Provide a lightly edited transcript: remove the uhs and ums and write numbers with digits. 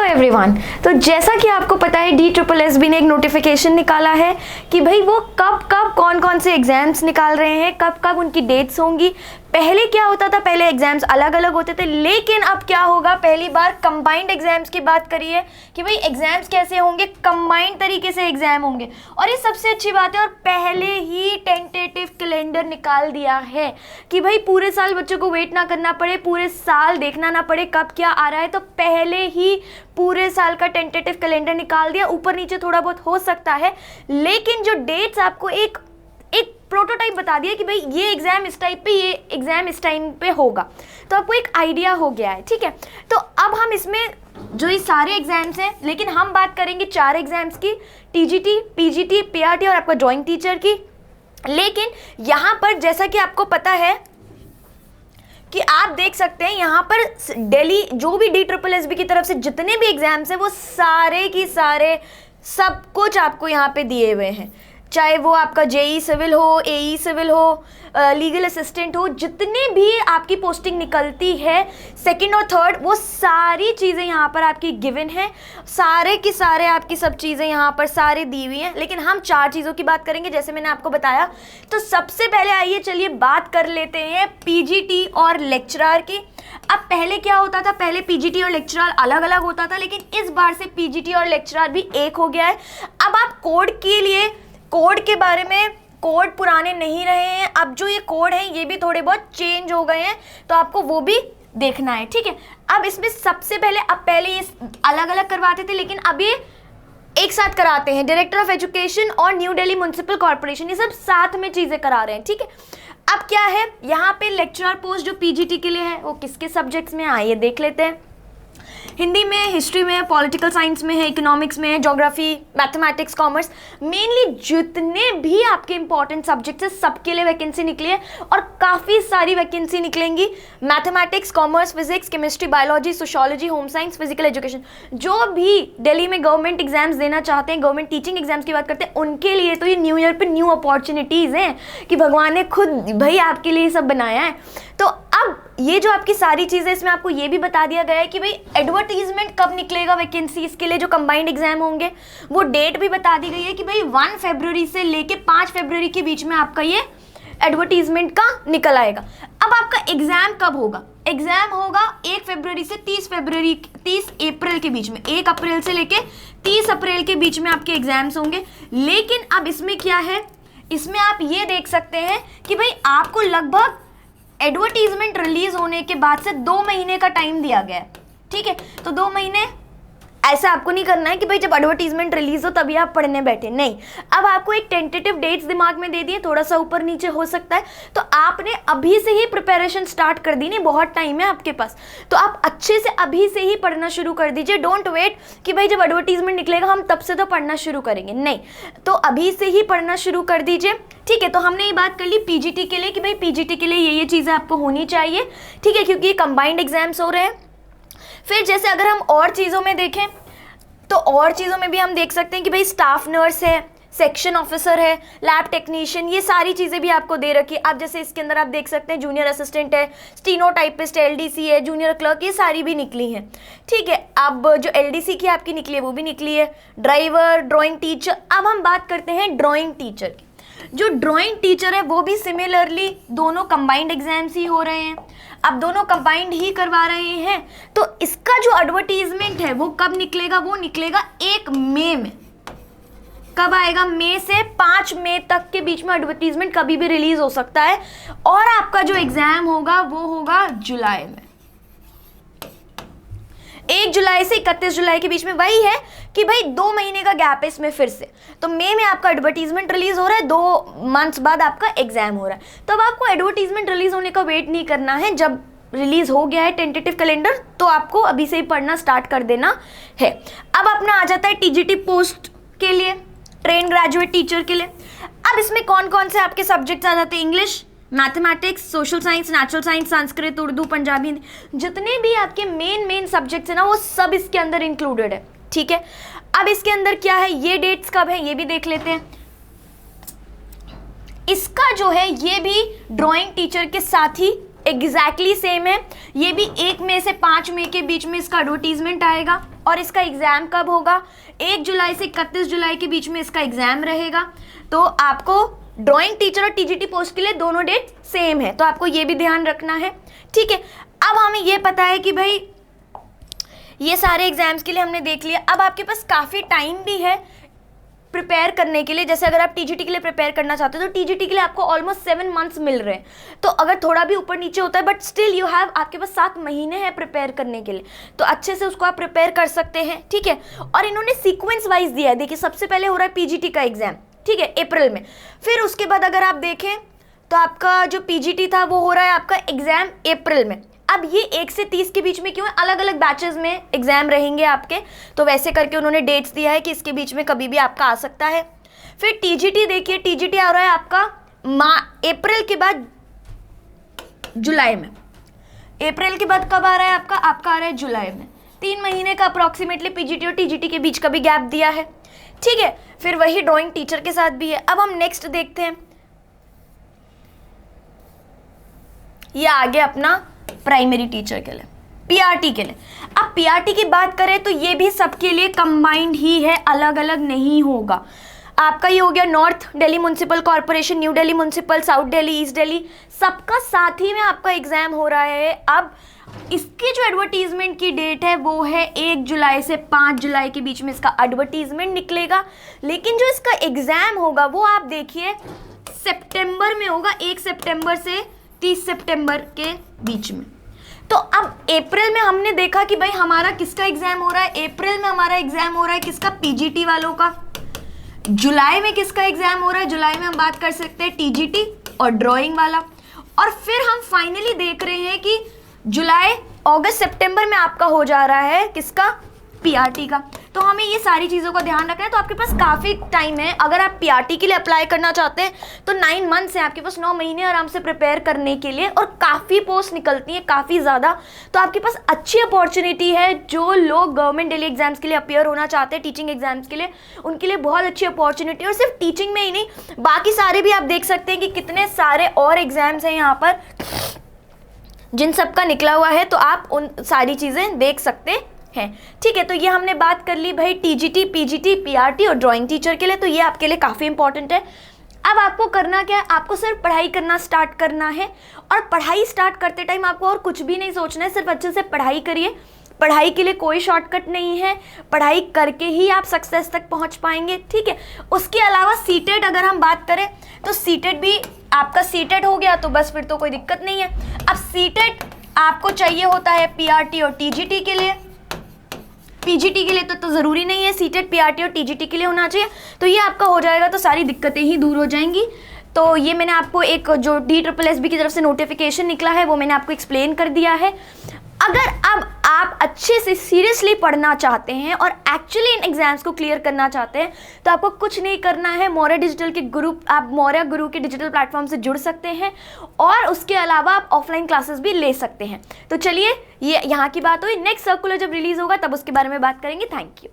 Everyone. तो जैसा कि आपको पता है DSSB ने एक नोटिफिकेशन निकाला है कि भाई वो कब कब कौन कौन से एग्जाम्स निकाल रहे हैं, कब कब उनकी डेट्स होंगी। पहले क्या होता था, पहले एग्जाम्स अलग अलग होते थे, लेकिन अब क्या होगा, पहली बार कंबाइंड एग्जाम्स की बात करिए कि भाई एग्जाम्स कैसे होंगे, कंबाइंड तरीके से एग्जाम होंगे। और ये सबसे अच्छी बात है, और पहले ही टेंटेटिव कैलेंडर निकाल दिया है कि भाई पूरे साल बच्चों को वेट ना करना पड़े, पूरे साल देखना ना पड़े कब क्या आ रहा है। तो पहले ही पूरे साल का टेंटेटिव कैलेंडर निकाल दिया। ऊपर नीचे थोड़ा बहुत हो सकता है, लेकिन जो डेट्स आपको एक प्रोटोटाइप बता दिया कि भाई ये एग्जाम इस टाइप पे, ये एग्जाम इस टाइम पे होगा, तो आपको एक आइडिया हो गया है। ठीक है, तो अब हम इसमें जो ये सारे एग्जाम्स हैं, लेकिन हम बात करेंगे 4 एग्जाम्स की, TGT, PGT, PRT और आपका ड्राइंग टीचर की। लेकिन यहाँ पर जैसा कि आपको पता है कि आप देख सकते हैं यहाँ पर दिल्ली जो भी DSSB की तरफ से जितने भी एग्जाम्स हैं वो सारे की सारे सब कुछ आपको यहाँ पे दिए हुए हैं, चाहे वो आपका JEE सिविल हो, AE सिविल हो, लीगल असिस्टेंट हो, जितने भी आपकी पोस्टिंग निकलती है सेकंड और थर्ड, वो सारी चीज़ें यहाँ पर आपकी गिवन है। सारे की सारे आपकी सब चीज़ें यहाँ पर सारे दी हुई हैं, लेकिन हम 4 चीज़ों की बात करेंगे जैसे मैंने आपको बताया। तो सबसे पहले आइए चलिए बात कर लेते हैं PGT और लेक्चरर की। अब पहले क्या होता था, पहले PGT और लेक्चरर अलग अलग होता था, लेकिन इस बार से PGT और लेक्चरर भी एक हो गया है। अब आप कोड के लिए, कोड के बारे में, कोड पुराने नहीं रहे हैं, अब जो ये कोड हैं ये भी थोड़े बहुत चेंज हो गए हैं, तो आपको वो भी देखना है। ठीक है, अब इसमें सबसे पहले, अब पहले ये अलग अलग करवाते थे, लेकिन अब ये एक साथ कराते हैं। डायरेक्टर ऑफ एजुकेशन और न्यू दिल्ली म्युनिसिपल कॉर्पोरेशन, ये सब साथ में चीज़ें करा रहे हैं। ठीक है, अब क्या है यहाँ पे लेक्चरर पोस्ट जो PGT के लिए है वो किसके सब्जेक्ट्स में, आइए देख लेते हैं। हिंदी में, हिस्ट्री में, पॉलिटिकल साइंस में है, इकोनॉमिक्स में है, ज्योग्राफी, मैथमेटिक्स, कॉमर्स, मेनली जितने भी आपके इंपॉर्टेंट सब्जेक्ट्स हैं सबके लिए वैकेंसी निकली है, और काफ़ी सारी वैकेंसी निकलेंगी। Mathematics, commerce, physics, chemistry, biology, sociology, home science, physical education, जो भी दिल्ली में गवर्नमेंट एग्जाम्स देना चाहते हैं, गवर्नमेंट टीचिंग एग्जाम्स की बात करते हैं, उनके लिए तो ये न्यू ईयर पे न्यू अपॉर्चुनिटीज़ हैं कि भगवान ने खुद भाई आपके लिए सब बनाया है। तो अब ये जो आपकी सारी चीज़ें, इसमें आपको ये भी बता दिया गया है कि भाई एडवर्टीजमेंट कब निकलेगा वैकेंसी के लिए, जो कंबाइंड एग्जाम होंगे वो डेट भी बता दी गई है कि भाई 1 फरवरी से लेके 5 फरवरी के बीच में आपका ये एडवर्टीजमेंट का निकल आएगा। अब आपका एग्जाम कब होगा, एग्जाम होगा 1 फरवरी से 30 अप्रैल के बीच में, 1 अप्रैल से लेके 30 अप्रैल के बीच में आपके एग्जाम्स होंगे। लेकिन अब इसमें क्या है, इसमें आप ये देख सकते हैं कि भाई आपको लगभग एडवर्टीजमेंट रिलीज होने के बाद से 2 महीने का टाइम दिया गया है। ठीक है, तो 2 महीने ऐसा आपको नहीं करना है कि भाई जब एडवर्टीजमेंट रिलीज हो तभी आप पढ़ने बैठे, नहीं। अब आपको एक टेंटेटिव डेट्स दिमाग में दे दिए, थोड़ा सा ऊपर नीचे हो सकता है, तो आपने अभी से ही प्रिपरेशन स्टार्ट कर दी। नहीं, बहुत टाइम है आपके पास, तो आप अच्छे से अभी से ही पढ़ना शुरू कर दीजिए। डोंट वेट कि भाई जब एडवर्टीजमेंट निकलेगा हम तब से तो पढ़ना शुरू करेंगे, नहीं, तो अभी से ही पढ़ना शुरू कर दीजिए। ठीक है, तो हमने ये बात कर ली PGT के लिए कि भाई PGT के लिए ये चीज़ें आपको होनी चाहिए। ठीक है, क्योंकि ये कंबाइंड एग्जाम्स हो रहे हैं। फिर जैसे अगर हम और चीज़ों में देखें तो और चीज़ों में भी हम देख सकते हैं कि भाई स्टाफ नर्स है, सेक्शन ऑफिसर है, लैब टेक्नीशियन, ये सारी चीज़ें भी आपको दे रखी है। आप जैसे इसके अंदर आप देख सकते हैं जूनियर असिस्टेंट है, स्टीनोटाइपिस्ट है, LDC है, जूनियर क्लर्क, ये सारी भी निकली हैं। ठीक है, अब जो LDC की आपकी निकली है वो भी निकली है, ड्राइवर, ड्राइंग टीचर। अब हम बात करते हैं ड्राइंग टीचर की। जो ड्राइंग टीचर है वो भी सिमिलरली दोनों कंबाइंड एग्जाम्स ही हो रहे हैं, अब दोनों कंबाइंड ही करवा रहे हैं। तो इसका जो एडवर्टीजमेंट है वो कब निकलेगा, वो निकलेगा 1 मई में। कब आएगा, मई से 5 मई तक के बीच में एडवर्टीजमेंट कभी भी रिलीज हो सकता है। और आपका जो एग्जाम होगा वो होगा जुलाई में, 1 जुलाई से 31 जुलाई के बीच में। वही है कि भाई 2 महीने का गैप है इसमें फिर से, तो मई में आपका एडवर्टीजमेंट रिलीज हो रहा है, 2 मंथ्स बाद आपका एग्जाम हो रहा है। तो अब आपको एडवर्टीजमेंट रिलीज होने का वेट नहीं करना है, जब रिलीज हो गया है टेंटेटिव कैलेंडर तो आपको अभी से ही पढ़ना स्टार्ट कर देना है। अब अपना आ जाता है TGT पोस्ट के लिए, ट्रेन ग्रेजुएट टीचर के लिए। अब इसमें कौन कौन से आपके सब्जेक्ट्स आ जाते हैं, English, mathematics, social science, natural science, Sanskrit, Urdu, Punjabi, Hindi, जितने भी आपके मेन सब्जेक्ट्स हैं ना वो सब इसके अंदर इंक्लूडेड है। ठीक है, अब इसके अंदर क्या है, ये डेट्स कब है ये भी देख लेते हैं। इसका जो है ये भी ड्राइंग टीचर के साथ ही एग्जैक्टली सेम है। ये भी 1 मई से 5 मई के बीच में इसका एडवर्टीजमेंट आएगा और इसका एग्जाम कब होगा, 1 जुलाई से 31 जुलाई के बीच में इसका एग्जाम रहेगा। तो आपको ड्राइंग टीचर और टीजीटी पोस्ट के लिए दोनों डेट सेम है, तो आपको ये भी ध्यान रखना है, ठीक है। अब हमें ये पता है कि भाई ये सारे एग्जाम्स के लिए हमने देख लिया। अब आपके पास काफ़ी टाइम भी है प्रिपेयर करने के लिए। जैसे अगर आप टीजीटी के लिए प्रिपेयर करना चाहते हो तो टीजीटी के लिए आपको ऑलमोस्ट 7 मंथ्स मिल रहे हैं। तो अगर थोड़ा भी ऊपर नीचे होता है बट स्टिल यू हैव, आपके पास 7 महीने हैं प्रिपेयर करने के लिए, तो अच्छे से उसको आप प्रिपेयर कर सकते हैं, ठीक है। और इन्होंने सीक्वेंस वाइज दिया है। देखिए सबसे पहले हो रहा है पीजीटी का एग्जाम, ठीक है, अप्रैल में। फिर उसके बाद अगर आप देखें तो आपका जो पीजीटी था वो हो रहा है आपका एग्जाम अप्रैल में। अब ये 1 से 30 के बीच में क्यों है, अलग अलग बैचेस में एग्जाम रहेंगे आपके, तो वैसे करके उन्होंने डेट्स दिया है कि इसके बीच में कभी भी आपका आ सकता है। फिर टीजीटी देखिए, टीजीटी आ रहा है आपका अप्रैल के बाद जुलाई में। अप्रैल के बाद कब आ रहा है आपका आ रहा है जुलाई में। 3 महीने का अप्रॉक्सीमेटली पीजीटी और टीजीटी के बीच का भी गैप दिया है, ठीक है। फिर वही ड्राइंग टीचर के साथ भी है। अब हम नेक्स्ट देखते हैं, ये आगे अपना प्राइमरी टीचर के लिए, पीआरटी के लिए। अब पीआरटी की बात करें तो ये भी सबके लिए कंबाइंड ही है, अलग अलग नहीं होगा। आपका ये हो गया north Delhi municipal corporation, new Delhi municipal, south Delhi, east Delhi, सबका साथ ही में आपका एग्जाम हो रहा है। अब इसकी जो एडवर्टीजमेंट की डेट है वो है 1 जुलाई से 5 जुलाई के बीच में इसका एडवर्टीजमेंट निकलेगा। लेकिन जो इसका एग्जाम होगा वो आप देखिए सितंबर में होगा, 1 सितंबर से 30 सितंबर के बीच में। तो अब अप्रैल में हमने देखा कि भाई हमारा किसका एग्जाम हो रहा है, अप्रैल में हमारा एग्जाम हो रहा है किसका, पीजीटी वालों का। जुलाई में किसका एग्जाम हो रहा है, जुलाई में हम बात कर सकते हैं टीजीटी और ड्राइंग वाला। और फिर हम फाइनली देख रहे हैं कि जुलाई, अगस्त, सितंबर में आपका हो जा रहा है किसका, पीआरटी का। तो हमें ये सारी चीज़ों का ध्यान रखना है। तो आपके पास काफ़ी टाइम है। अगर आप पीआरटी के लिए अप्लाई करना चाहते हैं तो 9 मंथ्स है आपके पास, 9 महीने आराम से प्रिपेयर करने के लिए। और काफ़ी पोस्ट निकलती हैं, काफ़ी ज़्यादा। तो आपके पास अच्छी अपॉर्चुनिटी है। जो लोग गवर्नमेंट डेली एग्जाम्स के लिए अपियर होना चाहते हैं, टीचिंग एग्जाम्स के लिए, उनके लिए बहुत अच्छी अपॉर्चुनिटी है। और सिर्फ टीचिंग में ही नहीं, बाकी सारे भी आप देख सकते हैं कि कितने सारे और एग्जाम्स हैं यहाँ पर जिन सब का निकला हुआ है। तो आप उन सारी चीज़ें देख सकते हैं, ठीक है। तो ये हमने बात कर ली भाई टीजीटी, पीजीटी, पीआरटी और ड्राइंग टीचर के लिए। तो ये आपके लिए काफ़ी इंपॉर्टेंट है। अब आपको करना क्या है, आपको सिर्फ पढ़ाई करना स्टार्ट करना है। और पढ़ाई स्टार्ट करते टाइम आपको और कुछ भी नहीं सोचना है, सिर्फ अच्छे से पढ़ाई करिए। पढ़ाई के लिए कोई शॉर्टकट नहीं है, पढ़ाई करके ही आप सक्सेस तक पहुंच पाएंगे, ठीक है। उसके अलावा सीटेट अगर हम बात करें तो सीटेट भी आपका सीटेट हो गया तो बस फिर तो कोई दिक्कत नहीं है। अब सीटेट आपको चाहिए होता है पीआरटी और टीजीटी के लिए, पीजीटी के लिए तो ज़रूरी नहीं है, सीटेट पीआरटी और टीजीटी के लिए होना चाहिए। तो ये आपका हो जाएगा तो सारी दिक्कतें ही दूर हो जाएंगी। तो ये मैंने आपको एक जो DSSB की तरफ से नोटिफिकेशन निकला है वो मैंने आपको एक्सप्लेन कर दिया है। अगर अब आप अच्छे से सीरियसली पढ़ना चाहते हैं और एक्चुअली इन एग्जाम्स को क्लियर करना चाहते हैं तो आपको कुछ नहीं करना है। मौर्य डिजिटल के ग्रुप, आप मौर्य गुरु के डिजिटल प्लेटफॉर्म से जुड़ सकते हैं और उसके अलावा आप ऑफलाइन क्लासेस भी ले सकते हैं। तो चलिए, ये यहाँ की बात हुई। नेक्स्ट सर्कुलर जब रिलीज होगा तब उसके बारे में बात करेंगे। Thank you.